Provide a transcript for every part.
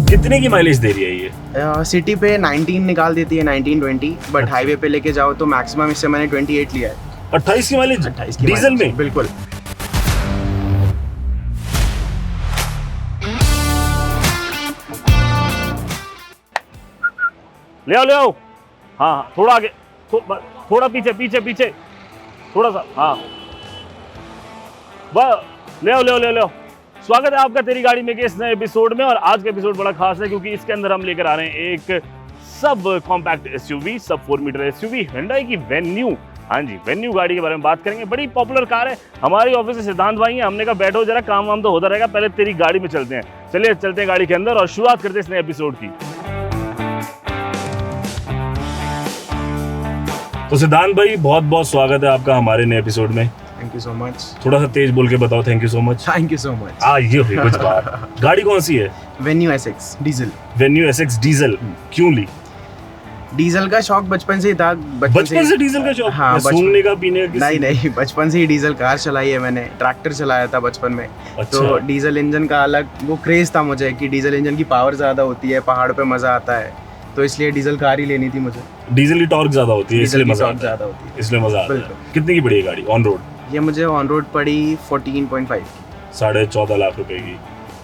कितने की माइलेज दे रही है ये? सिटी पे 19 निकाल देती है, 19-20, बट हाईवे पे लेके जाओ तो मैक्सिमम इससे मैंने 28 लिया है। 28 की माइलेज? 28 की डीजल mileage, में? बिल्कुल। ले आओ। हाँ थोड़ा आगे, थोड़ा पीछे पीछे पीछे, थोड़ा सा। हाँ बस ले आओ। स्वागत है आपका तेरी गाड़ी में के इस नए एपिसोड में। और आज का एपिसोड बड़ा खास है क्योंकि इसके अंदर हम लेकर आ रहे हैं एक सब कॉम्पैक्ट एसयूवी, सब 4 मीटर एसयूवी Hyundai की वेन्यू। हाँ जी, वेन्यू गाड़ी के बारे में बात करेंगे। बड़ी पॉपुलर कार है। हमारी ऑफिस से सिद्धांत भाई हैं, हमने कहा बैठो जरा, काम वाम तो होता रहेगा, पहले तेरी गाड़ी में चलते हैं। चलिए चलते हैं गाड़ी के अंदर और शुरुआत करते हैं इस नए एपिसोड की। तो सिद्धांत भाई, बहुत बहुत स्वागत है आपका हमारे नए एपिसोड में। Thank you so much. थोड़ा सा तेज बोल के बताओ। Thank you so much. Thank you so much. ये हुई कुछ बात। गाड़ी कौन सी है? Venue SX diesel. Venue SX diesel. क्यों ली? डीजल का शौक बचपन से ही था। बचपन से डीजल का शौक? हाँ, सूंघने का, पीने का? नहीं, बचपन से ही डीजल कार चलाई है मैंने। ट्रैक्टर चलाया था बचपन में। अच्छा। तो डीजल इंजन का अलग वो क्रेज था मुझे कि डीजल इंजन की पावर ज्यादा होती है, पहाड़ पे मजा आता है, तो इसलिए डीजल कार ही लेनी थी मुझे। डीजल की टॉर्क ज्यादा होती है इसलिए मजा आता है। ज्यादा होती है इसलिए मजा आता है। कितने की पड़ी है गाड़ी ऑन रोड? ये मुझे ऑन रोड पड़ी 14.5 की। 14.5 लाख रुपए की।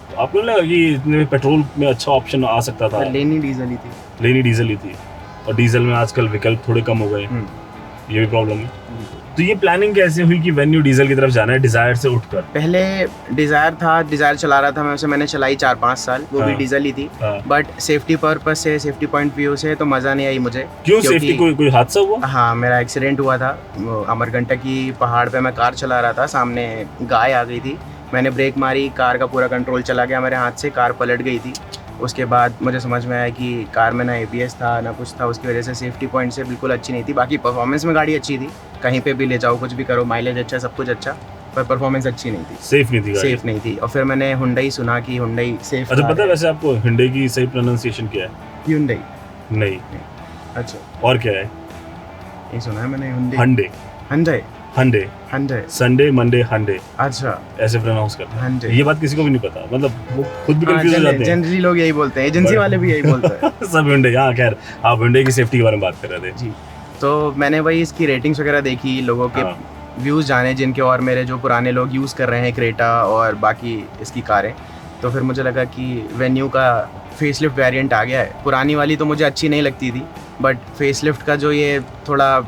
तो आपको लगा कि इतने में पेट्रोल में अच्छा ऑप्शन आ सकता था? लेनी डीजल ही थी। लेनी डीजल ही थी। और डीजल में आजकल विकल्प थोड़े कम हो गए, ये भी प्रॉब्लम है। तो ये प्लानिंग कैसे हुई कि वेन्यू डीजल की तरफ जाना है डिजायर से उठकर? पहले डिजायर था, डिजायर चला रहा था मैं, उसे मैंने चलाई 4-5 साल, वो भी डीजल ही थी। बट सेफ्टी पर्पस से, सेफ्टी पॉइंट व्यू से तो मजा नहीं आई मुझे। क्यों? सेफ्टी? कोई हादसा हुआ? हाँ, मेरा एक्सीडेंट हुआ था। अमरकंटक की पहाड़ पे मैं कार चला रहा था, सामने गाय आ गई थी, मैंने ब्रेक मारी, कार का पूरा कंट्रोल चला गया मेरे हाथ से, कार पलट गई थी। उसके बाद मुझे समझ में आया कि कार में ना ABS था ना कुछ था, उसकी वजह से सेफ्टी पॉइंट से बिल्कुल अच्छी नहीं थी। बाकी परफॉर्मेंस में गाड़ी अच्छी थी, कहीं पे भी ले जाओ, कुछ भी करो, माइलेज अच्छा, सब कुछ अच्छा, पर परफॉर्मेंस अच्छी नहीं थी। सेफ नहीं थी गाड़ी? सेफ नहीं थी। और फिर मैंने Hyundai सुना कि Hyundai सेफ। अच्छा, पता है वैसे आपको Hyundai की सही प्रोनाउंसिएशन क्या है? Hyundai नहीं। अच्छा, और क्या है? ये सुना है मैंने, Hyundai। संडे मंडे हंडे, अच्छा, ऐसे प्रोनाउंस करते हैं। Hyundai। ये बात किसी को भी नहीं पता, मतलब वो खुद भी कंफ्यूज हो जाते हैं। जनरली लोग यही बोलते हैं, एजेंसी वाले भी यही बोलते हैं। सब Hyundai। हाँ खैर, आप Hyundai की सेफ्टी के बारे में बात कर रहे थे जी। तो मैंने वही इसकी रेटिंग्स वगैरह देखी, लोगों के व्यूज़ जाने जिनके, और मेरे जो पुराने लोग यूज़ कर रहे हैं क्रेटा और बाकी इसकी कारें, तो फिर मुझे लगा कि वेन्यू का फेसलिफ्ट वेरिएंट आ गया है। पुरानी वाली तो मुझे अच्छी नहीं लगती थी, बट फेसलिफ्ट का जो ये थोड़ा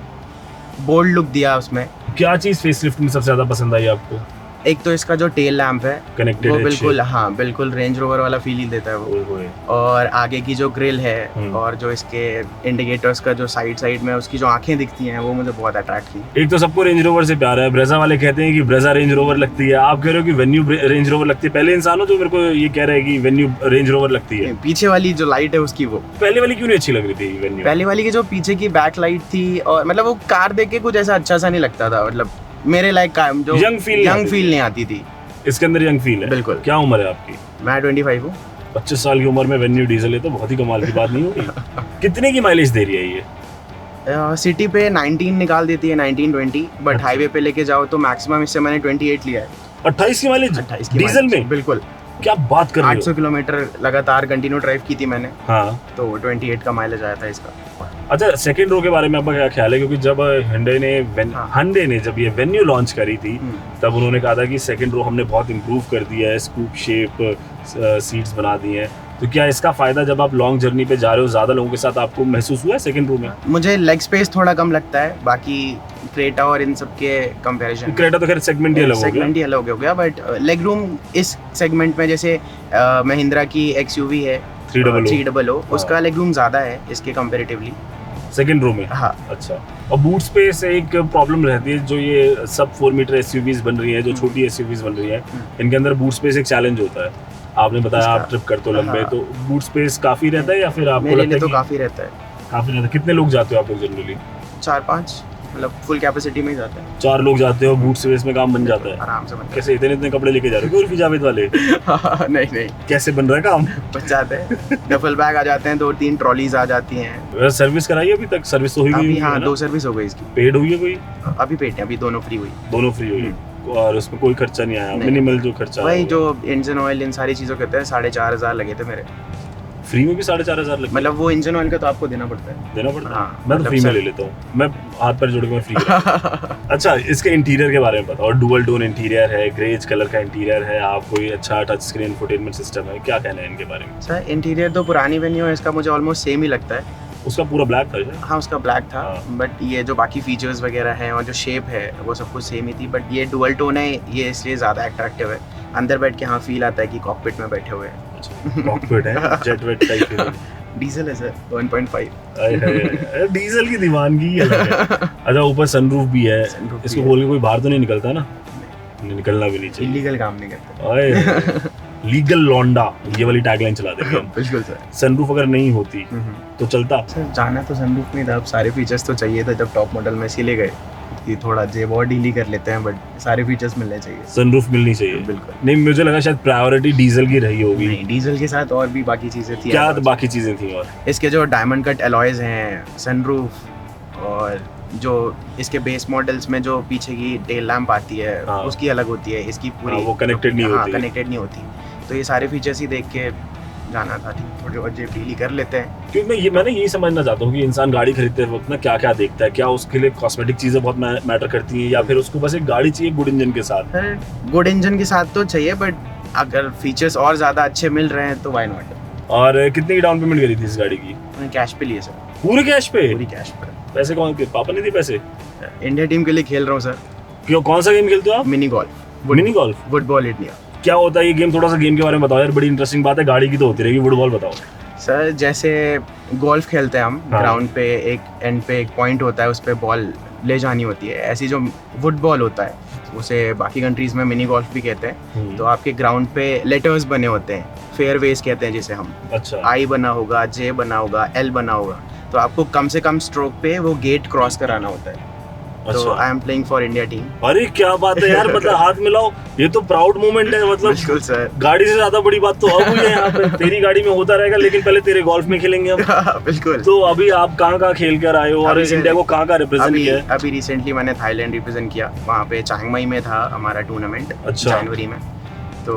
बोल्ड लुक दिया उसमें। क्या चीज़ फेसलिफ्ट में सबसे ज़्यादा पसंद आई आपको? एक तो इसका जो टेल लैंप है कनेक्टेड, वो बिल्कुल, हाँ बिल्कुल रेंज रोवर वाला फील ही देता है वो। और आगे की जो ग्रिल है और जो इसके इंडिकेटर्स का जो साइड में उसकी जो आंखें दिखती हैं, वो मुझे बहुत अट्रैक्ट की। एक तो सबको रेंज रोवर से प्यार है, ब्रेजा वाले कहते हैं कि ब्रेजा रेंज रोवर लगती है, आप कह रहे हो कि वेन्यू रेंज रोवर लगती है। पहले इंसान हो जो मेरे को ये कह रहा है कि वेन्यू रेंज रोवर लगती है। पीछे वाली जो लाइट है उसकी, वो पहले वाली क्यों नहीं अच्छी लग रही थी वेन्यू? पहले वाली की जो पीछे की बैक लाइट थी, और मतलब वो कार देख के कुछ ऐसा अच्छा सा नहीं लगता था, मतलब मेरे लाइक जो यंग फील नहीं आती थी। इसके अंदर यंग फील है बिल्कुल। क्या उम्र है आपकी? मैं 25 हूँ। 25 साल की उम्र में वेन्यू डीजल है तो बहुत ही कमाल की बात नहीं होगी? कितने की माइलेज दे रही है ये? सिटी पे 19 निकाल देती है, 19-20, बट हाईवे पे लेके जाओ तो मैक्सिमम इससे मैंने 28 लिया है। 28 की माइलेज? 28 की डीजल में? बिल्कुल। क्या बात कर रहे हो? 800 किलोमीटर लगातार कंटिन्यू ड्राइव की थी मैंने। हाँ, तो 28 का माइलेज आया था इसका। अच्छा, सेकंड रो के बारे में आपका क्या ख्याल है? क्योंकि जब Hyundai ने जब ये वेन्यू लॉन्च करी थी तब उन्होंने कहा था कि सेकंड रो हमने बहुत इम्प्रूव कर दिया है, स्कूप शेप सीट्स बना दी हैं। तो क्या इसका फायदा जब आप लॉन्ग जर्नी पे जा रहे हो ज्यादा लोगों के साथ आपको महसूस हुआ है सेकंड रो में? मुझे लेग स्पेस थोड़ा कम लगता है, बाकी क्रेटा और इन सब के कंपैरिजन। क्रेटा तो खैर सेगमेंट ही अलग हो गया, बट लेग रूम इस सेगमेंट में, जैसे महिंद्रा की XUV है 300, उसका लेग रूम ज्यादा है इसके कंपैरेटिवली सेकंड रो में। हाँ। अच्छा, और बूट स्पेस एक प्रॉब्लम रहती है, जो ये सब 4 मीटर SUVs बन रही है, जो छोटी SUVs बन रही है, इनके अंदर बूट स्पेस एक चैलेंज होता है। आपने बताया आप ट्रिप करते हो लंबे, तो बूट स्पेस काफी रहता है या फिर आपको मेरे लिए तो काफी रहता है? काफी रहता है। कितने लोग जाते हो आप लोग जनरली? 4-5, मतलब फुल कैपेसिटी में ही जाते हैं। 4 लोग जाते हो, बूट स्पेस में काम बन जाता है आराम से। कैसे इतने कपड़े लेके जा रहे हो उर्फी जावेद वाले? नहीं, कैसे बन रहा है काम? बच जाते हैं, डफल बैग आ जाते हैं, 2-3 ट्रॉलीज आ जाती हैं। सर्विस कराई अभी तक? सर्विस तो हुई अभी? हाँ, 2 सर्विस हो गई इसकी। पेड हुई है कोई? अभी पेड है, अभी दोनों फ्री हुई। दोनों फ्री हुई और उसमें कोई खर्चा नहीं आया? मिनिमल जो खर्चा, वही जो इंजन ऑयल इन सारी चीज़ों के होते हैं, 4,500 लगे थे मेरे। फ्री में भी 4,500 लगता है? मतलब वो इंजन ऑयल का तो आपको देना पड़ता है। देना पड़ता है? हाँ, मैं तो मतलब फ्री में सर- ले लेता हूँ, मैं हाथ पैर जोड़ के मैं फ्री अच्छा, इसके इंटीरियर के बारे में बताओ। डुअल टोन इंटीरियर है, ग्रेज कलर का इंटीरियर है, आप कोई अच्छा टच स्क्रीन इंफोटेनमेंट सिस्टम है, क्या कहना है इनके बारे में? सर इंटीरियर तो पुरानी वेन्यू है, इसका मुझे ऑलमोस्ट सेम ही लगता है। उसका पूरा ब्लैक था क्या? हाँ उसका ब्लैक था, हाँ। बट ये जो बाकी फीचर्स वगैरह हैं और जो शेप है वो सब कुछ सेम ही थी, बट ये डुअल टोन है, ये इसलिए ज़्यादा अट्रैक्टिव है। अंदर बैठ के हाँ फील आता है कि कॉकपिट में बैठे हुए हैं। अच्छा, कॉकपिट है, jet wet type feeling. Diesel है सर 1.5। अरे है, डीजल की दीवानगी ही अलग है। अच्छा, ऊपर सनरूफ भी है, Sunroof भी इसको है। बोल के कोई बाहर तो नहीं निकलता ना? नहीं, निकलना भी नहीं चाहिए। इलीगल काम नहीं करते। ओए, लीगल लौंडा, ये वाली टैगलाइन चला देंगे हम। बिल्कुल सर। सनरूफ अगर नहीं होती तो चलता? सर जाना तो सनरूफ में था, अब सारे फीचर्स तो चाहिए था जब टॉप मॉडल में इसीलिए गए कि थोड़ा जेब और डील ही कर लेते हैं, बट सारे फीचर्स मिलने चाहिए। सनरूफ मिलनी चाहिए। बिल्कुल नहीं, मुझे लगा शायद प्रायोरिटी डीजल की रही होगी। नहीं, डीजल के साथ और भी बाकी चीज़ें थी। क्या बाकी चीजें थी? और इसके जो डायमंड कट अलॉयज हैं, सनरूफ, और जो इसके बेस मॉडल्स में जो पीछे की टेल लैंप आती है हाँ। उसकी अलग होती है, इसकी पूरी वो connected नहीं होती। कनेक्टेड नहीं होती। तो ये सारे फीचर्स ही देख के जाना था, ठीक थोड़ी और जेब डील ही कर लेते हैं। क्योंकि मैं यही समझना चाहता हूँ कि इंसान गाड़ी खरीदते वक्त ना क्या क्या देखता है, क्या उसके लिए कॉस्मेटिक चीजें बहुत मैटर करती हैं, या फिर उसको बस एक गाड़ी चाहिए गुड इंजन के साथ? सर गुड इंजन के साथ तो चाहिए, बट अगर फीचर्स और ज़्यादा अच्छे मिल रहे हैं तो वाई नॉट। और कितनी डाउन पेमेंट करी थी इस गाड़ी की? मैंने कैश पे लिए सर, पूरे कैश पे? पूरी कैश पे। पैसे कौन के? पापा ने दिए पैसे? इंडिया टीम के लिए खेल रहा हूँ सर, क्यों, कौन सा गेम खेलते हो आप? Mini golf. Mini golf? Football India. क्या होता है ये गेम? थोड़ा सा गेम के बारे में बताओ यार, बड़ी इंटरेस्टिंग बात है, गाड़ी की तो होती रहेगी, फुटबॉल बताओ। सर जैसे गोल्फ खेलते हैं हम, हाँ। ग्राउंड पे एक एंड पे एक पॉइंट होता है, उस पे बॉल ले जानी होती है। ऐसी जो फुटबॉल होता है उसे बाकी कंट्रीज में मिनी गोल्फ भी कहते हैं। तो आपके ग्राउंड पे लेटर्स बने होते हैं, फेयरवेज कहते हैं जिसे हम। अच्छा, आई बना होगा, जे बना होगा, एल बना होगा, तो आपको कम से कम स्ट्रोक पे वो गेट क्रॉस कराना होता है। तो अच्छा। I am playing for India team. अरे क्या बात है यार, मतलब हाथ मिलाओ, ये तो प्राउड मोमेंट है। मतलब बिल्कुल सर। गाड़ी से ज्यादा बड़ी बात तो अब हुई है यहाँ पे। तेरी गाड़ी में होता रहेगा, लेकिन पहले तेरे गोल्फ में खेलेंगे हम। बिल्कुल। तो अभी आप कहाँ खेल कर आए हो और अभी से- इंडिया को कहाँ रिप्रेजेंट किया है? अभी रिसेंटली मैंने थाईलैंड रिप्रेजेंट किया, वहाँ पे चांग माई में था हमारा टूर्नामेंट। अच्छा। जनवरी में, तो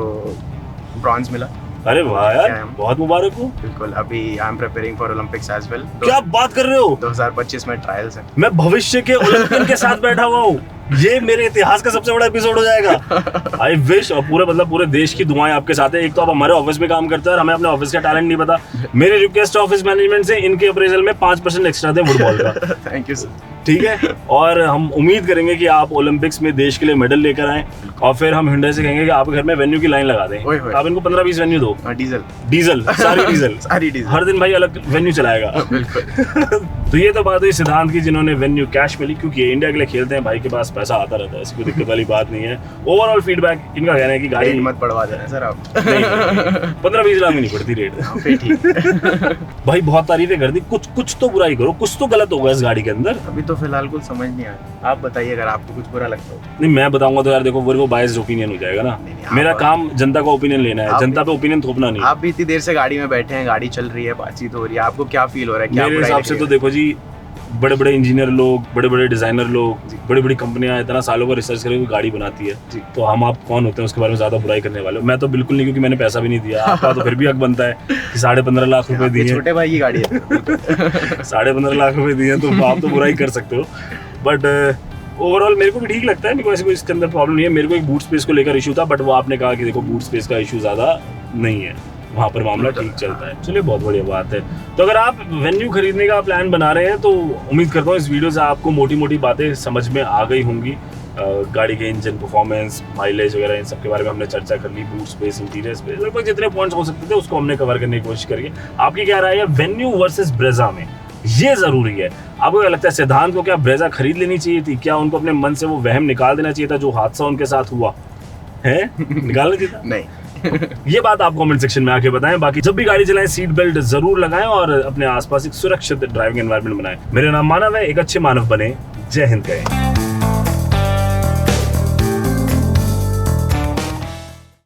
ब्रॉन्ज मिला। अरे वाह क्या यार, है? बहुत मुबारक हो। बिल्कुल। अभी I am preparing for Olympics as well. क्या बात कर रहे हो? 2025 में ट्रायल्स है। मैं भविष्य के ओलंपियन के साथ बैठा हुआ हूँ। ये मेरे इतिहास का सबसे बड़ा एपिसोड हो जाएगा। I wish. और पूरे देश की दुआएं आपके साथ है। एक तो आप हमारे ऑफिस में काम करते हैं और हमें अपने ऑफिस का टैलेंट नहीं पता। मेरी रिक्वेस्ट ऑफिस मैनेजमेंट से इनके अप्रेजल में 5% एक्स्ट्रा दें फुटबॉल का। Thank you sir. ठीक है, और हम उम्मीद करेंगे कि आप ओलंपिक्स में देश के लिए मेडल लेकर आएं, और फिर हम हिंडा से कहेंगे कि आपके घर में वेन्यू की लाइन लगा दें। ओए होए। आप इनको 15-20 वेन्यू दो। डीजल। डीजल, सारी डीजल। सारी डीजल। हर दिन भाई अलग वेन्यू चलाएगा। बिल्कुल। तो ये तो बात हुई सिद्धांत की, जिन्होंने वेन्यू कैश मिली, क्योंकि ये इंडिया के लिए खेलते हैं, भाई के पास पैसा आता रहता है, इसकी कोई दिक्कत वाली बात नहीं है। ओवरऑल फीडबैक इनका कहना है कि गाड़ी रेट मत बढ़वा देना सर आप। 15-20 लाख में नहीं पड़ती रेट। फिर ठीक। भाई बहुत तारीफें कर दी, कुछ तो बुराई करो, कुछ तो गलत होगा इस गाड़ी के अंदर। अभी तो फिलहाल कुछ समझ नहीं आया, आप बताइए अगर आपको कुछ बुरा लगता हो। नहीं, मैं बताऊंगा तो यार देखो वो बायस्ड ओपिनियन हो जाएगा ना। नहीं, आप- मेरा काम जनता का ओपिनियन लेना है, आप- जनता पे ओपिनियन थोपना नहीं। आप भी इतनी देर से गाड़ी में बैठे हैं, गाड़ी चल रही है, बातचीत हो रही है, आपको क्या फील हो रहा है? क्या मेरे बुराई हिसाब लग से रही तो है? देखो जी, बड़े बड़े इंजीनियर लोग, बड़े बड़े डिजाइनर लोग, बड़ी बड़ी कंपनियां इतना सालों का रिसर्च करके गाड़ी बनाती है, जी। तो हम आप कौन होते हैं उसके बारे में ज्यादा बुराई करने वाले? मैं तो बिल्कुल नहीं, क्योंकि मैंने पैसा भी नहीं दिया। आपका तो फिर भी हक बनता है कि 15.5 लाख रुपए आपके दिए, छोटे भाई की गाड़ी है। 15.5 लाख रुपए दिए, तो आप तो बुराई कर सकते हो। बट ओवरऑल मेरे को भी ठीक लगता है, मेरे को ऐसे कोई इसके अंदर प्रॉब्लम नहीं है। मेरे को एक बूट स्पेस को लेकर इशू था, बट वो आपने कहा कि देखो बूट स्पेस का इशू ज्यादा नहीं है, वहाँ पर मामला ठीक चलता है। चलिए, बहुत बढ़िया बात है। तो अगर आप वेन्यू खरीदने का प्लान बना रहे हैं तो उम्मीद करता हूँ इस वीडियो से आपको मोटी मोटी बातें समझ में आ गई होंगी। गाड़ी के इंजन परफॉर्मेंस, माइलेज वगैरह, इन सब के बारे में हमने चर्चा कर ली। बूट स्पेस, इंटीरियर स्पेस, लगभग जितने पॉइंट्स हो सकते थे उसको हमने कवर करने की कोशिश करी। आपकी क्या राय है वेन्यू वर्सेस ब्रेजा में? ये जरूरी है। आपको क्या लगता है, सिद्धांत को क्या ब्रेजा खरीद लेनी चाहिए थी? क्या उनको अपने मन से वो वहम निकाल देना चाहिए था जो हादसा उनके साथ हुआ है? निकालना चाहिए था? नहीं। ये बात आप कमेंट सेक्शन में आके बताएं। बाकी जब भी गाड़ी चलाएं सीट बेल्ट जरूर लगाएं और अपने आसपास एक सुरक्षित ड्राइविंग एनवायरनमेंट बनाएं। मेरा नाम मानव है, एक अच्छे मानव बने। जय हिंद कहें।